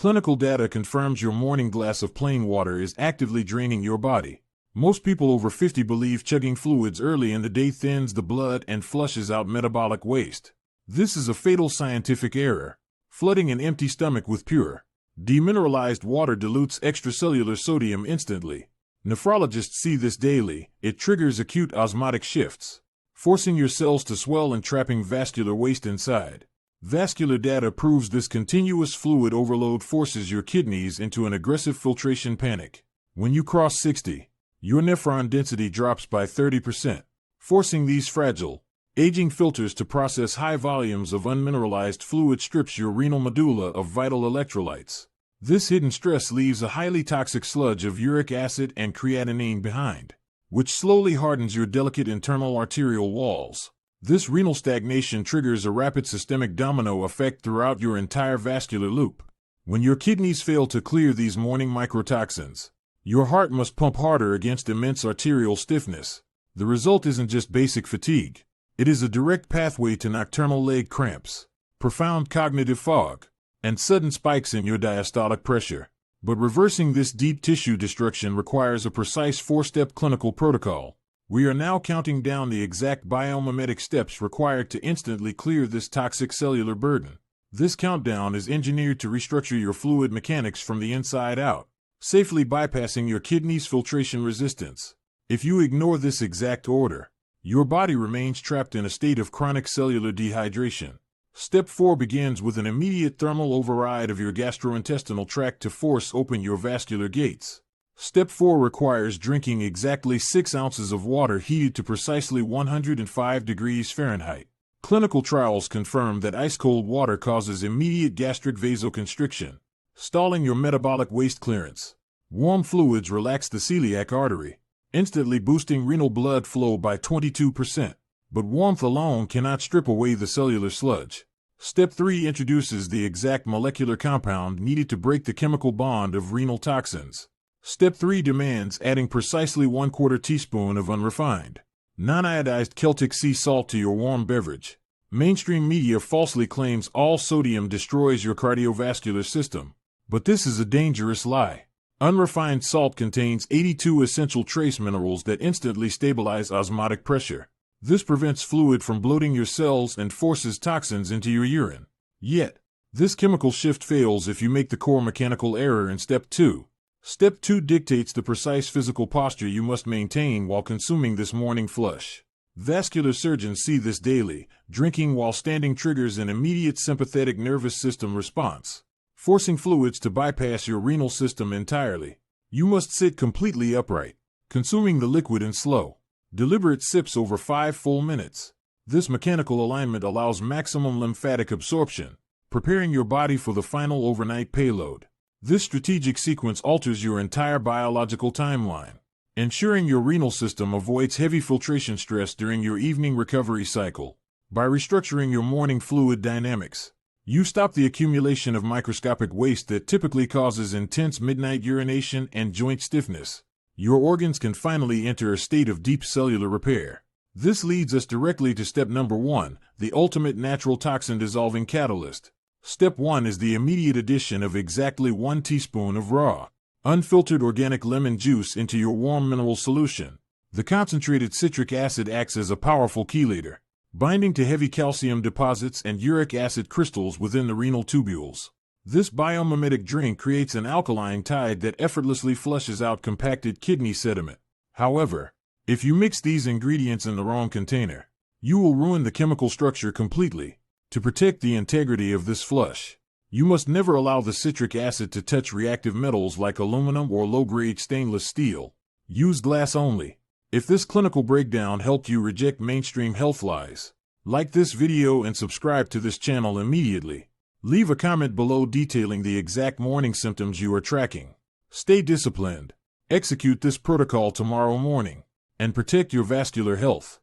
Clinical data confirms your morning glass of plain water is actively draining your body. Most people over 50 believe chugging fluids early in the day thins the blood and flushes out metabolic waste. This is a fatal scientific error. Flooding an empty stomach with pure, demineralized water dilutes extracellular sodium instantly. Nephrologists see this daily. It triggers acute osmotic shifts, forcing your cells to swell and trapping vascular waste inside. Vascular data proves this continuous fluid overload forces your kidneys into an aggressive filtration panic. When you cross 60, your nephron density drops by 30%, forcing these fragile, aging filters to process high volumes of unmineralized fluid strips your renal medulla of vital electrolytes. This hidden stress leaves a highly toxic sludge of uric acid and creatinine behind, which slowly hardens your delicate internal arterial walls. This renal stagnation triggers a rapid systemic domino effect throughout your entire vascular loop. When your kidneys fail to clear these morning microtoxins, your heart must pump harder against immense arterial stiffness. The result isn't just basic fatigue. It is a direct pathway to nocturnal leg cramps, profound cognitive fog, and sudden spikes in your diastolic pressure. But reversing this deep tissue destruction requires a precise 4-step clinical protocol. We are now counting down the exact biomimetic steps required to instantly clear this toxic cellular burden. This countdown is engineered to restructure your fluid mechanics from the inside out, safely bypassing your kidney's filtration resistance. If you ignore this exact order, your body remains trapped in a state of chronic cellular dehydration. Step 4 begins with an immediate thermal override of your gastrointestinal tract to force open your vascular gates. Step 4 requires drinking exactly 6 ounces of water heated to precisely 105 degrees Fahrenheit. Clinical trials confirm that ice-cold water causes immediate gastric vasoconstriction, stalling your metabolic waste clearance. Warm fluids relax the celiac artery, instantly boosting renal blood flow by 22%. But warmth alone cannot strip away the cellular sludge. Step 3 introduces the exact molecular compound needed to break the chemical bond of renal toxins. Step 3 demands adding precisely 1/4 teaspoon of unrefined, non-iodized Celtic sea salt to your warm beverage. Mainstream media falsely claims all sodium destroys your cardiovascular system, but this is a dangerous lie. Unrefined salt contains 82 essential trace minerals that instantly stabilize osmotic pressure. This prevents fluid from bloating your cells and forces toxins into your urine. Yet, this chemical shift fails if you make the core mechanical error in Step 2. Step 2 dictates the precise physical posture you must maintain while consuming this morning flush. Vascular surgeons see this daily. Drinking while standing triggers an immediate sympathetic nervous system response, forcing fluids to bypass your renal system entirely. You must sit completely upright, consuming the liquid in slow, deliberate sips over 5 full minutes. This mechanical alignment allows maximum lymphatic absorption, preparing your body for the final overnight payload. This strategic sequence alters your entire biological timeline, ensuring your renal system avoids heavy filtration stress during your evening recovery cycle. By restructuring your morning fluid dynamics, you stop the accumulation of microscopic waste that typically causes intense midnight urination and joint stiffness. Your organs can finally enter a state of deep cellular repair. This leads us directly to step number 1, the ultimate natural toxin-dissolving catalyst. Step 1 is the immediate addition of exactly 1 teaspoon of raw, unfiltered organic lemon juice into your warm mineral solution. The concentrated citric acid acts as a powerful chelator, binding to heavy calcium deposits and uric acid crystals within the renal tubules. This biomimetic drink creates an alkaline tide that effortlessly flushes out compacted kidney sediment. However, if you mix these ingredients in the wrong container, you will ruin the chemical structure completely. To protect the integrity of this flush, you must never allow the citric acid to touch reactive metals like aluminum or low-grade stainless steel. Use glass only. If this clinical breakdown helped you reject mainstream health lies, like this video and subscribe to this channel immediately. Leave a comment below detailing the exact morning symptoms you are tracking. Stay disciplined, execute this protocol tomorrow morning, and protect your vascular health.